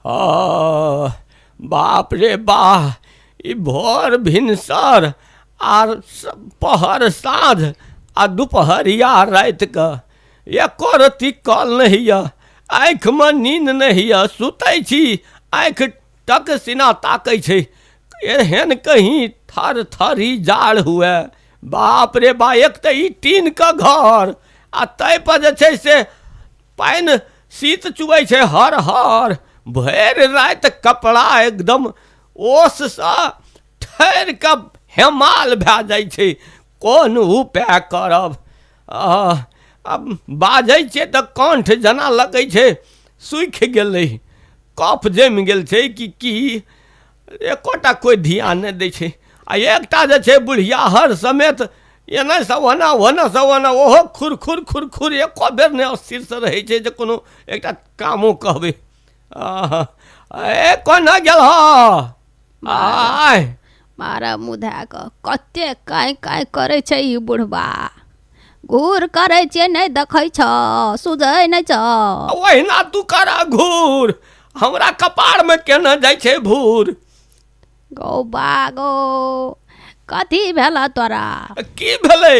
आ, बाप रे बाह, ई भोर भिनसर आर पहर साँझ आ दुपहरिया राति के एको रत्ती कल नहीं यऽ, आँखिमे नींद नहीं यऽ, सुतै छी आँखि टक सिना ताकै छै, एहन कहीं थर थरी जाड़ हुए। बाप रे बा, एक तऽ ई टीन के घर आ ताहि पर जे छै से पानि शीत चुबै छै हर हर, भरि राति कपड़ा एकदम ओससँ ठरि कऽ हेमाल भए जाइ छै, कोन उपाय करब। अब बाजै छै तऽ कंठ जेना लगै छै सूखि गेलै, कफ जमि गेल छै कि एकोटा कोइ ध्यान नहि दै छै। आ एकटा जे छै बुढ़ियाहर समेत एन्नसँ ओना ओन्नसँ ओना ओहो खुरखुर खुरखुर एको बेर नहि स्थिरसँ रहै छै जे कोनो एकटा कामो कहबै। ए कोना गेल आय मारा मुधा कऽ कते काँइ काँइ करै छै ई बुढ़बा, घूर करै छियै नहि देखै छ, सुझै नहि छ। ओहिना तू करा घूर, हमरा कपाड़मे केना जाइ छै भूर। गौ बागो कथी भेला तोरा? की भेलै?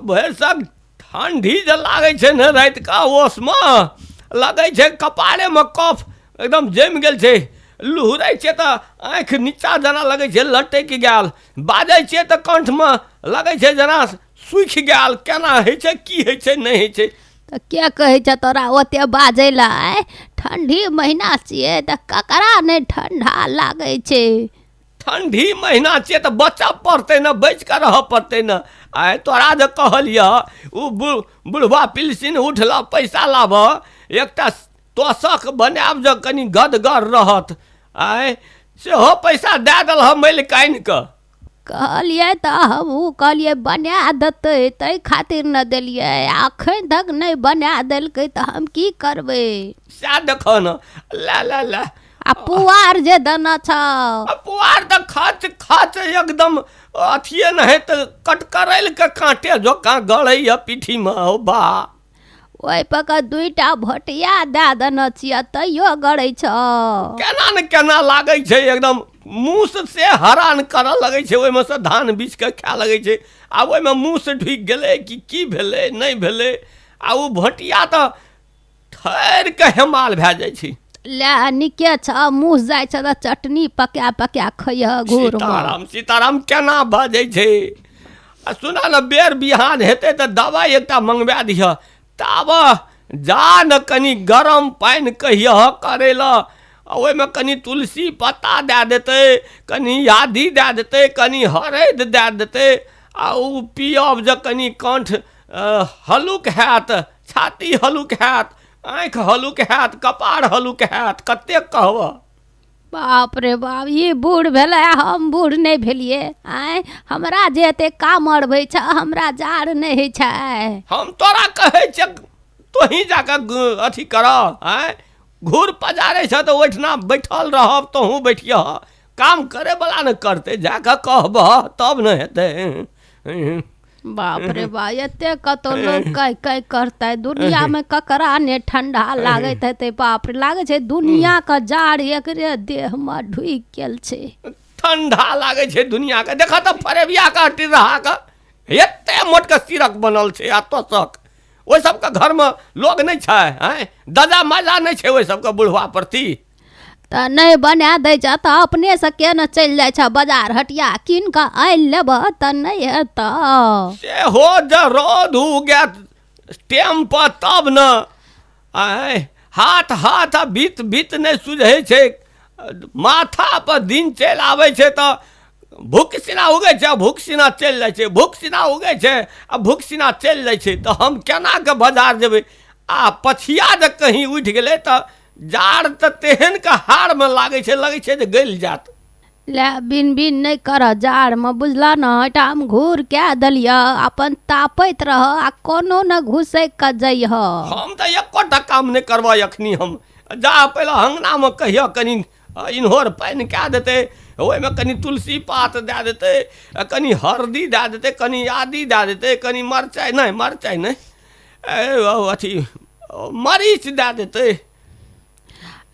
भैंसक ठंडी जे लागै छै ने राति का ओसमे लगै छै कपाड़ेमे कफ एकदम जमि गेल छै, लुहुरै छै तऽ आँखि नीचा जेना लगै छै लटकि गेल, बाजै छियै तऽ कंठमे लगै छै जेना सूखि गेल, केना होइ छै की होइ छै नहि होइ छै। तऽ के कहै छ तोरा ओते बाजै लए? ठंडी महीना छियै तऽ ककरा नहि ठंडा लागै छै। ठंडी महीना छियै तऽ बच्चा पड़तै ने, बचि कऽ रहऽ पड़तै ने। आइ तोरा जे कहलियऽ ओ बुढ़वा पिलसिन उठल पैसा लाबऽ, एकटा तोशक बनायब जे कनि गदगर रहत, आइ सेहो पैसा दए देलह मैल कानि कऽ। कहलियै तऽ हमहूँ कहलियै बना देतै, ताहि खातिर न देलियै, एखन तक नहि बना देलकै तऽ हम की करबै। सएह देखऽ ने, ला ला ला आ पुआर जे देना छ, पुआर तऽ खच खच एकदम अथिए नहि तऽ कटकरैल के कांटे जोका गड़ैया पीठीमे। हो बा, ओहि पर के 2टा भोटिया दए देने छियै तैयो गड़ै छ। केना ने केना लागै छै, एकदम मूस से हरान करऽ लगै छै, ओहिमे से धान बीछ के खाए लगै छै। आ ओहिमे मूस ढुकि गेलै कि की भेलै नहि भेलै, आ ओ भोटिया तऽ ठरि के हेमाल भए जाइ छै। ले नीके छ, मुँह जाइ छ तऽ चटनी पका पका खइह घूर। सीताराम सीताराम केना बाजै छै। आ सुना ने, बेर बिहान हेतै तऽ दवाइ एकटा मंगवा दिह, ताब जा न कनि गरम पानि कहियह करै लए, ओहिमे कनि तुलसी पत्ता दए देतै, कनि आदी दए देतै, कनि हरदि दए देतै, आ ओ पियब जे कनि कंठ हल्लुक हैत, छाती हल्लुक हैत, आँखि हल्लुक हैत, कपाड़ हल्लुक हैत, कतेक कहबह। बाप रे बाप, ई बूढ़ भेलै, हम बूढ़ नहि भेलियै। आँय हमरा जे एते कामर होइ छ, हमरा जाड़ नहि होइ छै। हम तोरा कहै छियै तोही जाकऽ अथी करह, आँय घूर पजारै छ तऽ ओहिठिना बैठल रहब, तोहूँ बैठियह, काम करैवला ने करतै, जाकऽ कहबह तब ने हेतै। बाप रे बा, एते कतौ लोग कई कई करते, दुनिया में ककरा ने ठंडा लागत हेतै। बाप रे, लागे छै दुनिया का जाड़ एकरे देह में ढुकि गेल छै। ठंडा लागे छै दुनिया के। देखा तऽ फरेबिया का टिरहा का एते मोट के सिरक बनल छै, आ तोशक ओहि सबके घर में लोग नहीं छै, हैं दजा मजा नहीं छै ओहि सबके बुढ़वा प्रति। तऽ नहीं बना दै छ तऽ अपने से केना चलि जाइ छ बाजार हटिया, कीन कऽ आनि लेबह तऽ नहीं हेतौ। सेहो जे रौद उगत टेम पर तब न, आय हाथ हाथ बीत बीत नहीं सुझै छै, माथा पर दिन चलि आबै छै तऽ भूखसिना उगै छै, भूखसिना चलि जाइ छै, भूखसिना उगै छै आ भूखसिना चलि जाइ छै। तऽ हम केना के बाजार जेबै? आ पछिया जे कहीं उठि गेलै तऽ जाड़ तऽ तेहन के हार में लागै छै जे गलि जात। ले बिन बिन नहीं कर, जाड़ में बुझला न, एटा हम घूर कए देलियै, अपन तापैत रह आ कोनो न घुसै के जइह। हम तऽ एकोटा काम नहीं करबै अखनी। हम जा पहिले अंगना में कहियो कनि इन्होर पानि कए देतै, ओहिमे कनि तुलसी पात दए देतै, कनि हरदी दए देतै, कनि आदी दए देतै, कनि मरचाइ नहीं अथी मरीच दए देतै।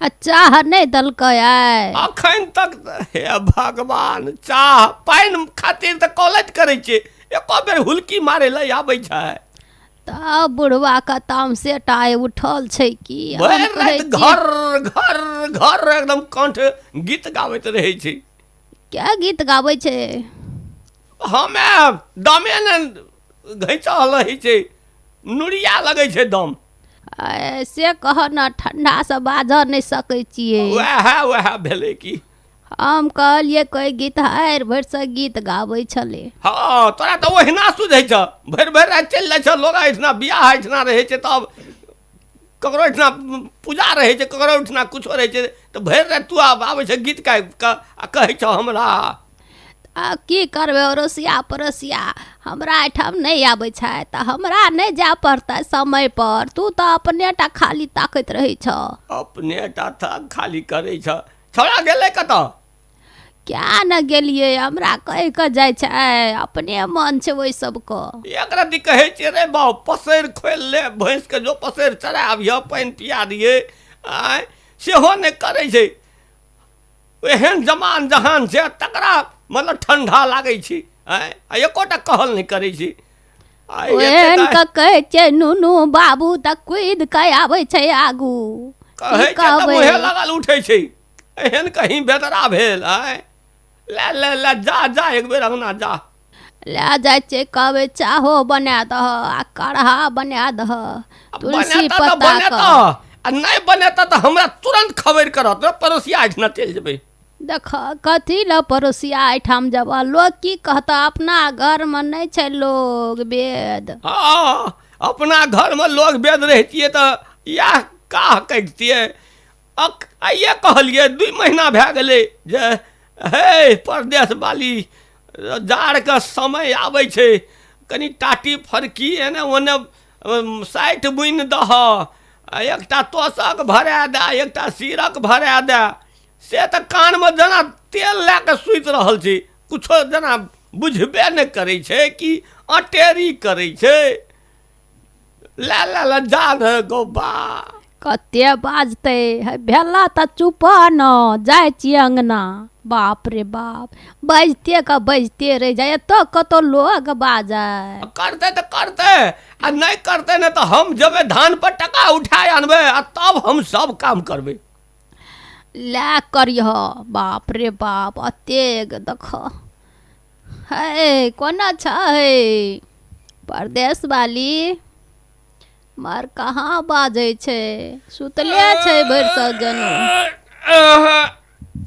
आ चाह नहीं दलकै आइ? अखन तक हे भगवान, चाह पानि खातिर तऽ कॉलेज करै छियै, एको बेर हुलकी मारे लए आबै छै? तब बुढ़वा के तामसेटा उठल छै कि हम भरि कहै राति छी, घर घर घर एकदम कंठ गीत गाबैत रहै छै। क्या गीत गाबै छै? हमे दमे ने घैंचल रहै छै, नुरिया लगै छै दम। से कह न, ठंडा से बाज नहीं सकै छियै। वएह भेलै कि हम कहलिए कोई गीत हारि भरि से गीत गाबै छलै। हाँ, तोरा तऽ ओहिना सुझै छ, भरि भरि राति चलि जाइ छ लोग एहिठिना, बियाह एहिठिना रहै छै, तब ककरो एहिठिना पूजा रहै छै, ककरो एहिठिना कुछो रहै छै, तऽ भरि राति तू आबै छै गीत गाबि कऽ आ कहै छ हमरा। आ की करबै, अड़ोसिया पड़ोसिया हमरा एहिठाम नहीं आबै छै तऽ हमरा नहीं जाय पड़तै समय पर। तू तऽ अपने टा खाली ताकैत रहै छ। अपने टा खाली करै छ। छौड़ा गेलै कतऽ? क्या न गेलिए, हमरा कहि कऽ जाइ छै, अपने मन छै ओहि सबके। एक रति कहै छियै रे बाउ, पसरि खोलि ले, भैंसके जो पसरि चरा अबिह, पानि पिया दियै, आँय सेहो नहि करै छै। एहन जमान जहान छै तकरा मतलब ठंडा लागै छै, आँय एकोटा कहल नहि करै छै। ओहन के कहै छै नुनू बाबू तऽ कुदि कऽ आबै छै आगू। कहै छै तऽ मुँहे लगल उठै छै, एहन कहीं बेदरा भेल। आँय ले जा एक बेर अंगना जा। ले जाइ छै, कहबै चाहो बना दह आ काढ़ा बना दह तुलसी पत्ता के। आ नहीं बनेता तऽ हमरा तुरंत खबर करत, पड़ोसिया एहिठिना चलि जेबै। देख कथी लए पड़ोसिया एहिठाम जब लोग की कहता, अपना घर में नहीं छै लोग वेद। हाँ, अपना घर में लोग वेद रहतियै तऽ इएह काह कहितियै। आइए कहलियै 2 महीना भए गेलै जे हे परदेश वाली, जाड़के समय आबै छै, कनि टाटी फरकी एने ओने साइट बुनि दह, एकटा तोशक भरा दे, एकटा सीरक भरा दे। से तऽ कानमे जेना तेल लए कऽ सुति रहल छै, कुछो जेना बुझबे नहि करै छै कि अटेरी करै छै। ले जा ने गौबा। कते बाजतै, भेला तऽ चुप न, जाइ छी अंगना। बाप रे बाप, बजते रह जाए तो कतो लोग बाजे। करते तो करते, आ नहीं करते ने तो हम जब धान पर टका उठाए आनबे आ तब हम सब काम करबे। ला करिह, बाप रे बाप, अतेक देख। है कोना छै परदेश वाली, मार कहाँ बाजै छै, सुतले छै भरि सजन।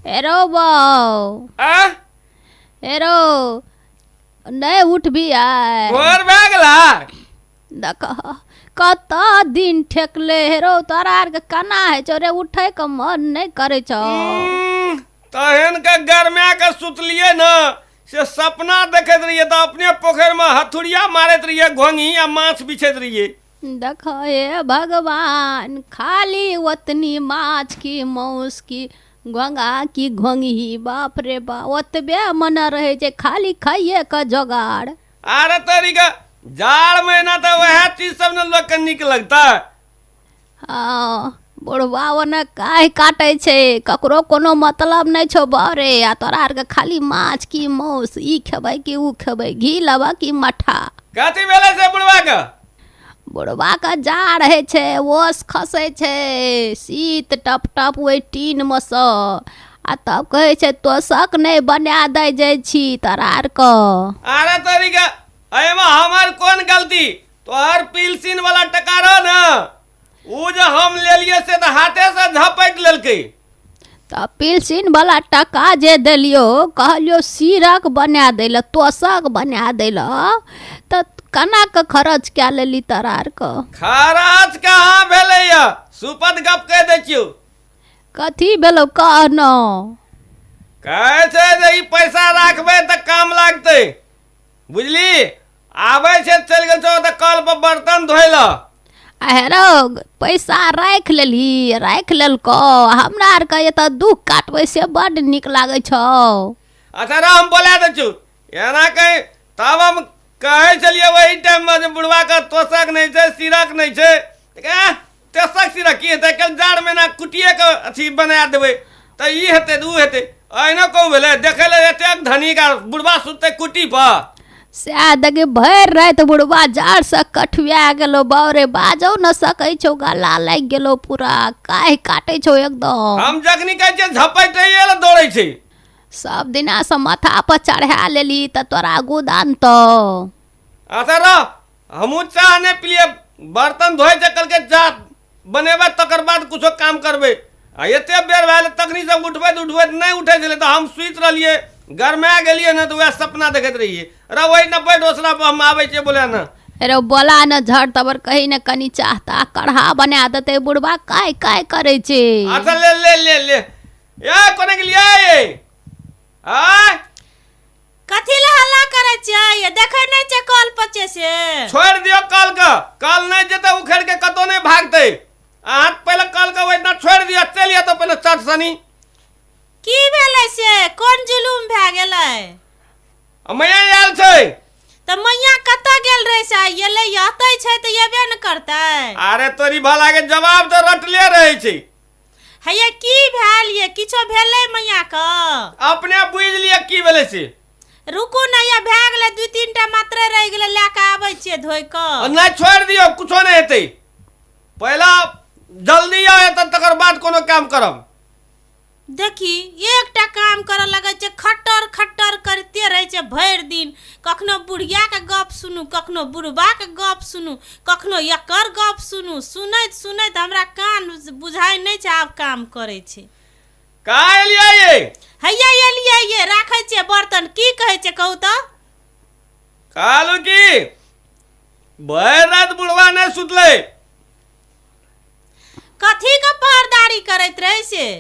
हेरो बाऊ, हेरो नहीं उठबी आय? भोर भए गेला। देख कत दिन ठेकले हेरो, तोरा आर के केना है छो रे, उठे के मन नहीं करे छो। तहन के गरमे के सुतलिए न, से सपना देखैत रहिए तो अपने पोखर में हथुरिया मारैत रहिए, घोंघी आ माछ बिछैत रहिए। देख हे भगवान, खाली ओतनी माछ की मौस की घोंघा की घोंघी, बाप रे बाप, ओतबे मन रहे छै खाली खाइए के जोगाड़। अरे तरीका जाड़ महीना तो वह चीज सब ने लोग के निक लगता। हाँ, बुढ़वा ओने काहे काटे छै, ककरो कोनो मतलब नहीं छो बरे, आ तोरा आर के खाली माछ की मौस, ई खेबै कि ऊ खेबै, घी लेबा कि मठा। कथी भेलै से बुढ़वा के? बुढ़वा के जाड़ है छै, ओस खसे छै, शीत टप टप ओहि टीन में सँ, आ तब कहे छै तोशक नहीं बना दे जाइ छी तोरा आर के। अरे तरीका एमे हमर कोन गलती? तोहर पिलसिन वाला टका रह न, ऊ जे हम लेलिए से तो हाथे से झपट लेलकै। तो पिलसिन वाला टका जे देलियो, कहलियो सीरक बना देल, तोशक बना देल, तो कना के खर्च क्या लेली तोरा आर के? खर्च कहाँ भेलै या, सुपत गप कह दै छियो। कथी भेलो कह न? कहै छै जे ई पैसा राखबै तऽ काम लागतै, बुझली? आबै छै चलि गेल छौ तऽ कल पर बर्तन धोइला। हेरो पैसा राख लेली, राख लेलको, हमरा आर के एत दुख काटबै से बड निक लागे छौ। अच्छा रे हम बोला दै छु, एना कहीं तब हम कहै छलिए वही टाइम में जे बुढ़वा का तोशक नहीं छै, सीरक नहीं छै, तेसक सिरा की हेतै कल जाड़ में ना कुटिए के अथी बना देबै त ई हेतै उ हेतै अहिना कहू भेलै देखै ले एतेक धनी का बुढ़वा सुतै कुटी पर सएह देखी भरि राति बुढ़वा जाड़ से कठुआ गेलो बारे बाजो न सकै छौ गला लागि गेलो पूरा काहे काटे छौ एकदम हम जखनी कहै छियै झपैटै ले दौड़ै छै सब दिना से माथा पर चढ़ा लेली त तोरा गुदान तो अच्छा रह हमहूँ चाह नहि पिलिए बर्तन धोए छै कल के चाह बनेबै तकर बाद कुछो काम करबै आ एते बेर भेल तखनी से उठबैत नहि उठै छलै तऽ हम सुति रहलियै गरमा गेलियै ने तऽ वएह सपना देखैत रहियै रे वही न बैठ ओसरा पर हम आबै छियै बोले न अरे बोला न झड़ तबर कही न कनी चाहता कढ़ा बना देते बुढ़वा काय काय करे छे अच्छा ले ले ले ले ए कोने के लिए आय कथी ला हल्ला करे छियै देखै नै छै कल पचे से छोड़ दियो कल का कल नहीं जेते उखड़ के कतो नहीं भागते आज पहले कल का वैना छोड़ दिया चलिए तो पहले चट सनी की भेलै से कोन जुलुम भए गेलै मैया आयल छै त मैया कत गेल रहे से एले यतै छै त येबे न करतै अरे तोरी भला के जवाब तो रटले रहे छै हैया की भेल ये किछो भेलै मैया का अपने बुझ लिए की भेलै से रुकू न या भए गेलै 2-3 टा मात्र रह गेलै ले के आबै छियै धोइ क नहीं छोड़ दियो कुछो नहीं हेतै पहला जल्दी आए तकर बाद कोनो काम करब देखी एकटा काम करे लगे छै खट्टर खट्टर करते रहे छै भरि दिन कखनो बुढ़िया के गप सुनू कखनो बुढ़बा के गप सुनू कखनो एकर गप सुनू सुनैत सुनैत हमरा कान बुझाइ नहि छै आब काम करे छै का एलिया ये हैया एलिया ये राखै छियै बर्तन की कहै छै कहू त कालू की भरि रात बुढ़वा नहीं सुतले कथी के पहरदारी करैत रहे से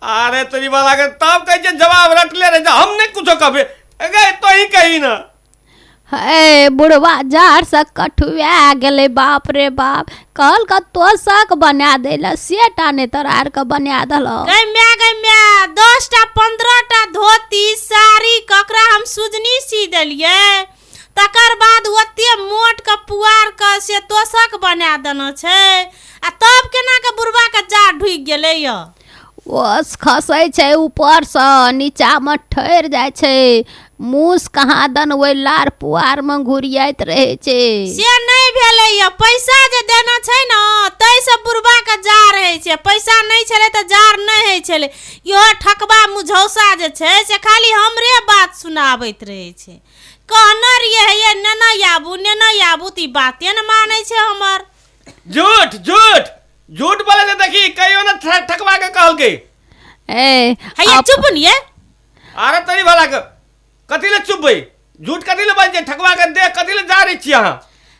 अरे तोरी वाला के तब कहे छै जवाब रटले रहे हम नहीं कुछो कहबे अगे तो ही कही ना हे बुढ़वा जाड़ से कठुआ गेले बाप रे बाप कल का तोसक बना देला सेटा ने तरार के बना दलो गै म्या 10 टा 15 टा धोती साड़ी ककरा हम सुजनी सी देलिए तकर बाद ओते मोट के पुआर के से तोसक बना देना छै आ तब केना के बुढ़वा के जाड़ ढुक गेलै य ओस खसै छै ऊपर से नीचा में ठहर जाय छै मूस कहाँ दन ओइ लार पुआर में घुरियाइत रहे छै से नहीं भेलै य पैसा जे देना छै न तै से बुढ़वा के जाड़ रहै छै पैसा नहीं छलै त जाड़ नहीं होइ छलै इहो ठकबा मुझौसा जे छै से खाली हमरे बात सुनाबैत रहे छै कहना रहिए हे नेना याबू ती बाते न मानै छै हमर झूठ झूठ झूठ बोले से देखी कहियो ना ठकवा के कहल के ए हैया चुप निये अरे तोरी भला के कथी ले चुप भई झूठ कथी ले बज ठकवा के दे कथी ले जा रही छी अहाँ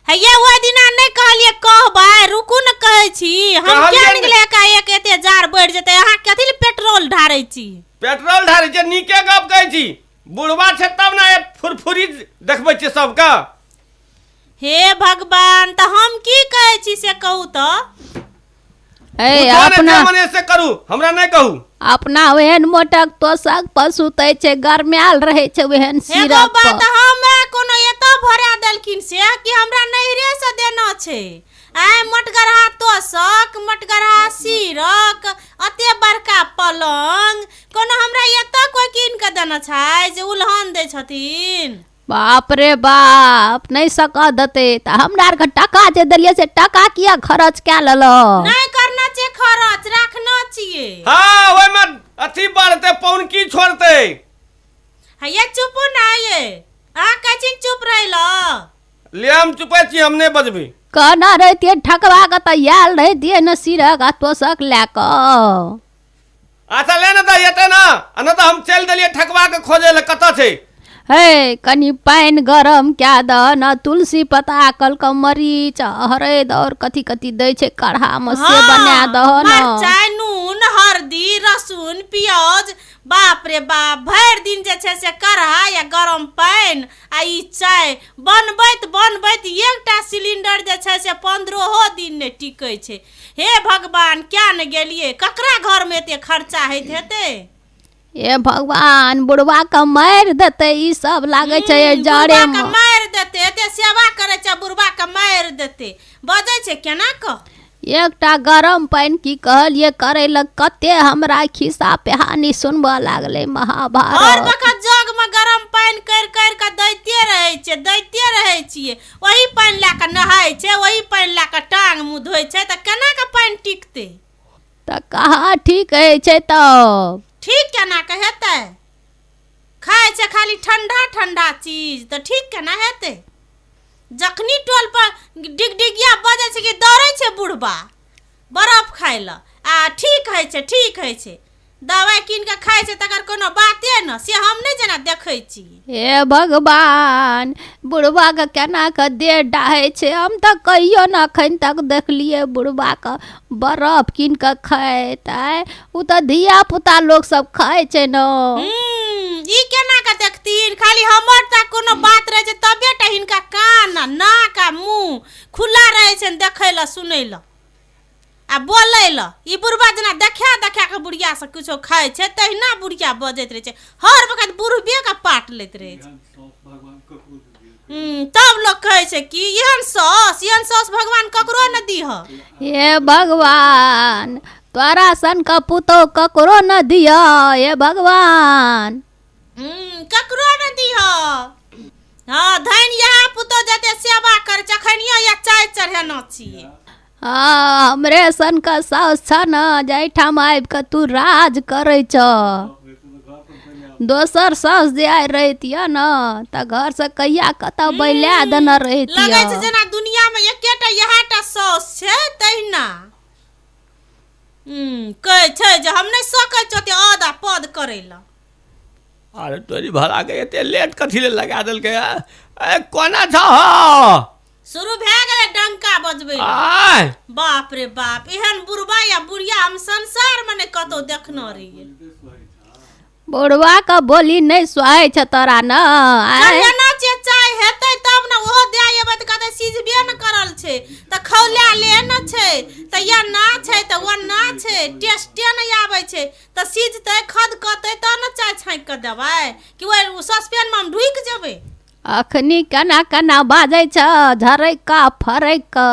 हैया ओइ दिना नहीं कहलिए कहबै रुकू न कहै छी हम क्या निकले का एक एते जार बढ़ जेतै अहाँ कथी ले पेट्रोल ढारै छी पेट्रोल ढारै छी नीके गप कहै छी बुढ़वा छै तब ना फुरफुरी देखबै छी सबका हे भगवान त हम की कहै छी से कहू त ए अपना मने से करू हमरा नहीं कहू अपना ओहन मोटक तोसक पर सुतै छै गरमायल रहे छै ओहन एगो सिरा बात हमरा कोनो एतो भरा देलखिन से कि हमरा नहिरे से देना छै आय मटगरहा तोसक मटगरहा सिरक अते बड़का पलंग कोनो हमरा एतो कोई कीन के देना छै जे उल्हन दै छथिन बाप रे बाप नहीं सका देते त हमरा आर के टका जे देलिए से टका किया खर्च क्या ललो नहीं करना छै खर्च राखना छिए हां ओय में अथी बढ़ते पौन की छोड़ते हैया चुप ना ये आ कछि चुप रहिलो ले हम चुपे छी हम नहीं बजबे कहना रहतिए ठकवा के त याल रहतिए न सिरक आ तोसक लेक अच्छा ले न त एते ना न त हम चल देलिए ठकवा के खोजे ले कत छै हे कनी पानी गरम क्या द न तुलसी पत्ता कलका मरीच हरद और कथी कथी दै छै काढ़ा में से बना दह न मरचाई नून हल्दी लहसुन प्याज बाप रे बाप भरि दिन जे छै से काढ़ा या गरम पानी आ ई चाय बनबैत एकटा सिलेंडर जे छै से 15 दिन ने टिकै छै हे भगवान क्या न गेलिए ककरा घर में एते खर्चा होइत हेतै ए भगवान बुढ़वा के मार देते ई सब लागे छै जड़े में मार देते एते सेवा करे छै बुढ़वा के मार देते बजै छै केना क एकटा गरम पानि की कहलिए करे लग कते हमरा खिस्सा पेहानी सुनबऽ लागले और महाभारत। बखत जग में गरम पानी कर के दैते रहे छिए वही पानी ला के नहाय छै वही पानी ला के टांग मुंह धोय छै त केना के पानी टिकते त कहाँ ठीक है छै तब ठीक केना के हेतै खाय छै खाली ठंडा ठंडा चीज त ठीक केना हेतै जखनी टोल पर डिगडिगिया बजे छै कि दौड़ै छै बुढ़बा बर्फ खाय ल आ ठीक है छै दवाई कीन के खाय छै तकर कोनो बाते न से हम नहीं जना देखै छी हे भगवान बुढ़बा के केना के देह डाहे छै हम त कहियो न अखन तक देखलिए बुढ़बा के बर्फ कीन के खाइत उ त धिया पुता लोग सब खाय छै न। ई केना के देखतीन खाली हमर त कोनो बात रहे छै तबे टा हिनका कान नाक आ मुंह खुला रहे छै देखै ल सुनै ल आ बोलै ल ई बुढ़बा जना देखा के बुढ़िया से कुछो खाय छै तहिना बुढ़िया बजैत रहे छै हर वक्त बुढ़बे के पाट लैत रहे छै। तब लोग कहै छै कि एहन सौस भगवान ककरो न दीह। हे भगवान तोरा सन का पुतो ककरो न दिया हे भगवान। ककरो न दीह। हाँ धन यहाँ पुतो जते सेवा करे छै अखनियो या चाय चढ़ेना छिए। हाँ हमरे सन का साउस छ न जाइठाम आबि के तू राज करे छ दोसर साउस जे आइ रहितिया न त घर से कहिया कतौ बैला देना रहितिया। लगे छै जेना दुनिया में एकेटा यहाटा साउस छै तहिना कहै छै जे हम नहीं सकै छथि आधा पद करे ल। अरे तोरी भला के एते लेट कथी ले लगा देलकै ए कोना छ शुरू भए गेलै डंका बजबै आय बाप रे बाप एहन बुढ़बा या बुढ़िया हम संसार में नहीं कतौ देखना रहिए। बुढ़वा का बोली नहीं सुहाय छ तोरा न ना छै चाय हेतै तब न ओहो दे आबे त कहतै सीजबे न करल छै त खौला ले न छै त या ना छै त वो ना छै टेस्टे नहीं आबै छै त सीजतै खद कतै त न चाय छांक के देबै कि ओ सस्पेन में हम ढुक जेबै। अखनी केना केना बाजै छ झरैक का फरैक का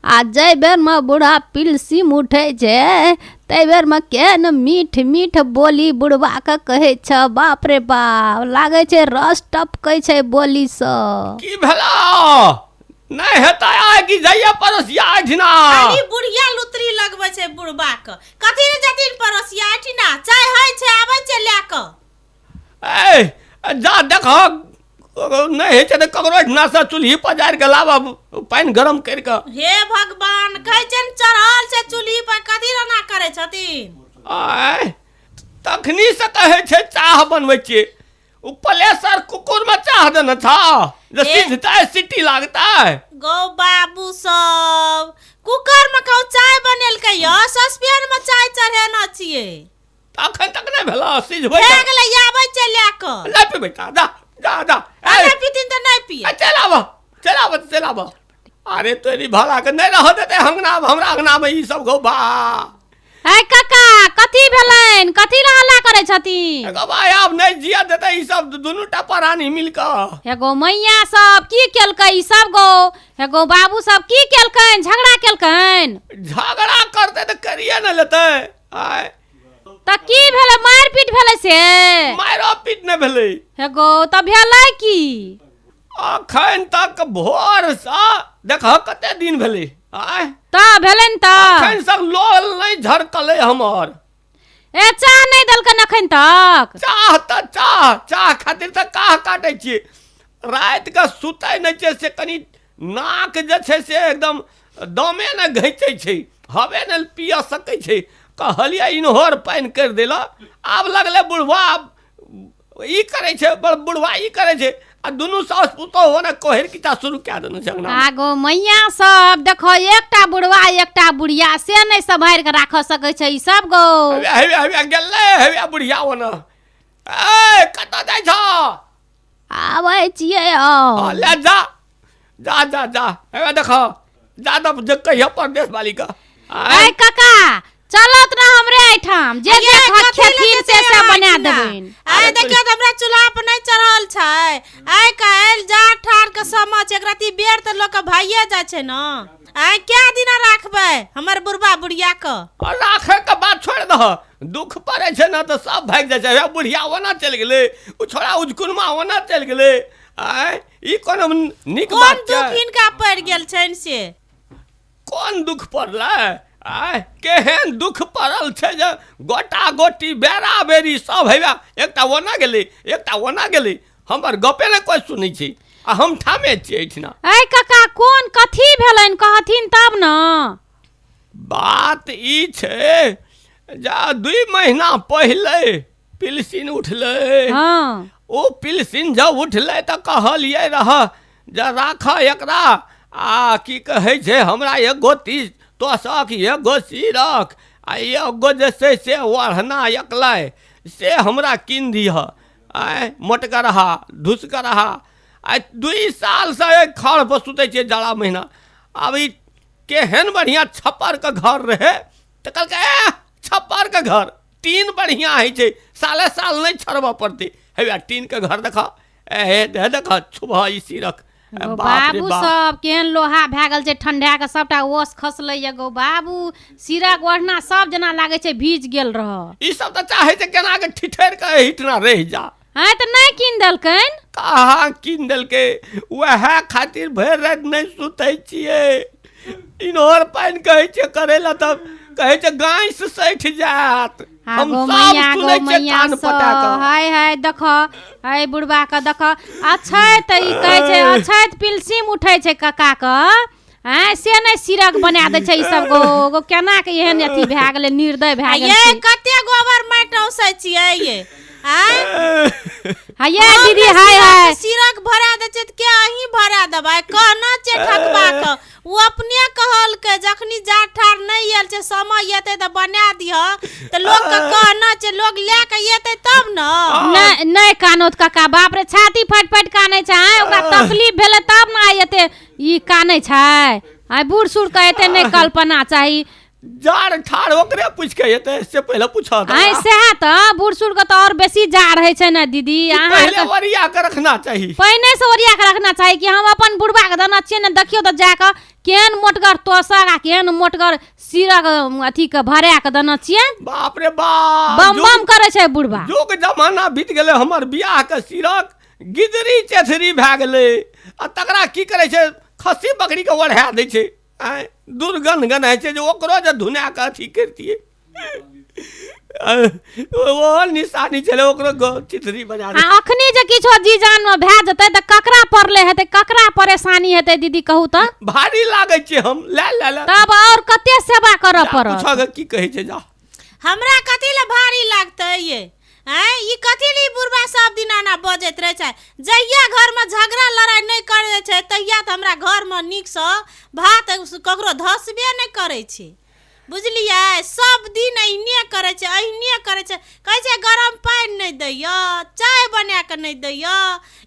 आ जै बेर में बूढ़ा पिलसिम उठे छै तै बेर में केहन मीठ मीठ बोली बुढ़वा के कहे छ बाप रे बाप लागे छै रस टपकै छै बोली स। की भेला नहीं हेता आय कि जइया परोसिया आठिना खाली बुढ़िया लुतरी लगबै छै बुढ़बा के कथि रे जतिन परोसिया आठिना चाय है छै आबै छै ले क ए जा देख नहीं है त ककरो नासा चूल्ही पजार के लावा पानी गरम कर के। हे भगवान कहै छै चढ़ल छै चूल्ही पर कथि रना करे छथिन आय तखनी से कहे छै चाह बनबै छियै उ प्लेसर कुकुर में चाह देना था जे सीधता सीटी लागता गो बाबू सब कुकर में कहू चाय बनेलकै य सस्पेन में चाय चढ़ेना छियै अखन तक नहीं भेला सीझबै भए गेलै आबै छै ले क नहीं पीबै जा जा जा अरे पीतिन त नहीं पिए चलाब अरे तोरी भला के नहीं रह देते हमरा अंगना में ई सब गो बा। है काका कथी भेलैन कथी रहला करे छथिन एगो भाई अब नहीं जिया देते ई सब दुनू टा परानी मिल के एगो मैया सब की केलकै ई सब गो एगो बाबू सब की केलकैन झगड़ा केलकैन झगड़ा करते तो करिए न लेते आय त की भेलै मार पीट भेलै से मारो पीट न भेलै एगो त भेलै की अखन तक भोर सा देख कते दिन भेलै आय त भेलैन त अखन सब लोल नहीं झरकले हमर ए चाह नहीं देलकन अखन तक चाह खातिर त काह काटै छी रात के सुतै नहीं छै से कनी नाक जे छै से एकदम दमे न घैचै छै हवे न पिय सकै छै कहलिया इनहोर पानी कर देला आब लगले बुढ़वा ई करे छै बुढ़वा ई करे छै आ दुनू सास पुतो होने कोहर किता शुरू क्या देने छै अंगना आगो मैया सब देखो एकटा बुढ़वा एकटा बुढ़िया से नहीं संभाल के राख सकै छै ई सब गो हवे गेले हवे बुढ़िया होने ए कत जाय छ आबै छियै ले जा हवे देखो जा तब जे कहिया परदेश वाली का ए काका चलत ना हमरे एठाम जे जे खेथिन से बना देबेन। आइ देखियो त हमरा चूल्हा पर नहीं चढ़ल छै। आइ काल्हि जाड़ ठाड़ के समय छै, एकराती बेर त लोग के भाइये जाय छै न। आइ क्या दिना राखबै हमर बुढ़बा बुढ़िया क? राखे के बात छोड़ दह, दुख पड़े छै ना तो सब भाग जाय छै। बुढ़िया ओना चल गेले, उ छोड़ा उजकुनमा ओना चल गेले। आय ई कोनो नीक बात छै? कोन दुख हिनका पड़ गेल छन से? कोन दुख पड़लै? आय केहन दुख पड़ल छै जे गोटा गोटी बेरा बेरी सब हेबा, एकटा ओना गेले एकटा ओना गेले, हमर गपे ने कोई सुनै छै आ हम ठामे छियै एठना। ऐ काका कोन कथी भेलैन कहथिन तब न। बात ई छै जा 2 महीना पहिले पिलसिन उठलै। हाँ ओ पिलसिन जब उठलै त कहलियै रह जे राख एकरा, आ की कहै छै हमरा एगो तीस तोसक एगो सिरक आ एगो जे छै से ओढ़ना एकलै से हमरा कीन दिह। आय मोटगरहा धुसगरहा आइ 2 साल से खड़ पर सुतै छियै जाड़ा महीना। अब ई केहन बढ़िया छप्पर के घर रहे त कहलकै छप्पर के घर टीन बढ़िया है छै, साले साल नहीं छड़बऽ पड़ते। हे टीन के घर देखा, देख छुबह ई सिरक। बाबू सब केहन लोहा भए गेल छै, ठंडा के सबटा ओस खसलै गो बाबू। सिरक ओढ़ना सब जना लागे छै भीज गेल रह। ई सब त चाहे छै केना के ठिठैर के हिटना रह जा। हाँ त नहीं कीन देलकैन? कहाँ कीन देलकै, वह खातिर भरि रात नहीं सुतै छियै। इनहर पानि कहै छै करे ला तब कहै छै गाय से सैठ जात। हम सब सुनै छियै कान पटा के। हाय हाय देख हाय बुढ़बा के देख अछैत ई कहै छै अछैत पिलसिम उठै छै काका के। हैं से नहीं सिरक बना दे छै ई सब गो केना के एहन अथी भए गेलै, निर्दय भए गेल। ये कते गोबर माटि औसै छियै ये? हाय दीदी हाय हाय सिरक भरा दे छै त के अहीं भरा देबै? कहना छै ठकबा के, वो अपने कहल के जखनी जा ठार नहीं आयल छै समय एते त बना दिह त लोग के कहना छै, लोग ले के एते तब न। नहीं कानोत काका, बाप रे छाती फट फट कानै छै। ओकरा तकलीफ भेले तब न एते ई कानै छै। आइ बूढ़ सूढ़ के एते नहीं कल्पना चाही। जाड़ ठाड़ ओकरे पूछ के एते से पहले पूछा था। आइ सेहा त बूढ़ सूढ़ के त और बेसी जाड़ है छै न दीदी। पहले ओरिया के रखना चाहिए, पहिने से ओरिया के रखना चाहिए कि हम अपन बुढ़बा के देना छियै न। देखियो त जाके केहन मोटगर तोसक आ केहन मोटगर सिरक अथी के भरा के देना छियै। बाप रे बाप बम बम करे छै बुढ़बा। जुग जमाना बीत गेले, हमर बियाह के सिरक गिदरी चेथरी भए गेले आ तकरा की करे छै खस्सी बकरी के ओढ़ा दै छै। आय दुर्गंध गनाय छै जे ओकरो जे धुना के अथी करतिए ओ निशानी चले ओकरो चिथरी बजा दे। अखनी जे किछो जीजान में भए जेतै त ककरा पड़ले हेतै, ककरा परेशानी हेतै दीदी कहू त? भारी लागे छै, हम ले तब और कते सेवा करऽ पड़त। पूछा की कहै छै जा। हमरा कथी ले भारी लागतै ये? हैं ई कथी ले बुढ़बा सब दिना ना बजैत रहे छै? जहिया घर में झगड़ा लड़ाई नहीं करे छै तहिया त हमरा घर में नीक से भात ककरो धसबे नहीं करे छै। बुझलियै? सब दिन अहिने करे छै, अहिने करे छै। कहै छै गरम पानी नहीं दैया, चाय बना के नहीं दैया,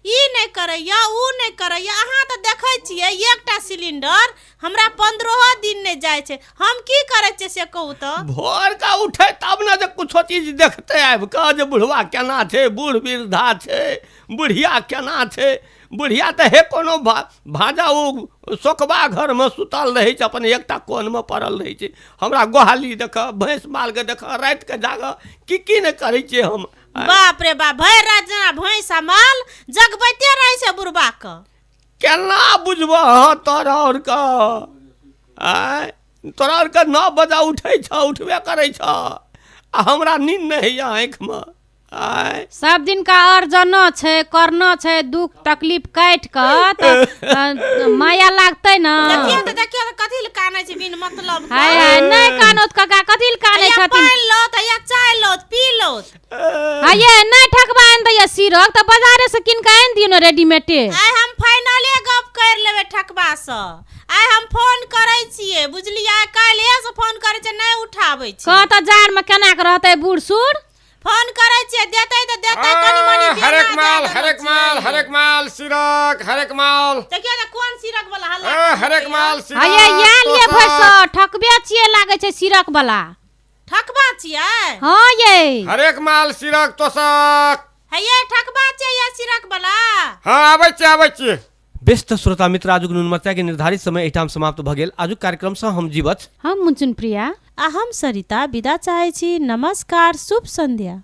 ई नहीं करैया ऊ नहीं करैया। अहाँ त देखै छियै एकटा सिलेंडर हमरा 15 दिन नहीं जाय छै। हम की करे छै से कहू त? भोर का उठे तब ना जे कुछो चीज देखते आबि के जे बुढ़वा केना छै, बूढ़ वृद्धा छै, बुढ़िया केना छै। बुढ़िया त हे कोनो भाजा ओ सोखबा घर में सुतल रहे छै, अपन एकटा कोन में पड़ल रहे छै। हमरा गोहाली देख, भैंस माल के देख, रात के जाग की नहीं करे छै हम। बाप रे बाप, भरि रात जना भैंस माल जगबैते रहे छै बुढ़बा के। केना बुझबह तोरा और का? आय तोरा और का 9 बजे उठै छ, उठबे करे छ आ हमरा नींद नहीं है आँख में। आय सब दिन का अर्जना छै, करना छै, दुख तकलीफ काट के त माया लागतै न। देखियो त कथी ल कानै छै बिन मतलब के? हाय हाय नहीं कानोत काका, कथी ल कानै या छथिन? पानि लो त या चाय लो पी लो। हाय नहीं ठकबा आन दैया सिरक त बाजारे से किन के आन दियो न रेडीमेड। आइ हम फाइनले गप कर लेबे ठकबा से। आइ हम फोन करे छियै, बुझलियै? काल्हे से फोन करे छै नहीं उठाबै छै। कह त जाड़ में केना के रहतै बूढ़ सूढ़? फोन करे छियै देतै त देतै कनी मनी। हरेक माल सिरक, हरेक माल। देखियो त कोन सिरक वाला हल्ला। हरेक माल सिरक। हाय या लिए भैंस ठकबे छियै लागे छै सिरक वाला। ठकबा छियै? हाँ ये हरेक माल सिरक तोसक। है ये ठकबा छियै या सिरक बला? हाँ आबै छी। व्यस्त श्रोता मित्र आजुक नुनमर्चा के निर्धारित समय एठाम समाप्त भ गेल। आजुक कार्यक्रम से हम जीवछ, हम मुंचुन प्रिया आ हम सरिता विदा चाहै छी। नमस्कार, शुभ संध्या।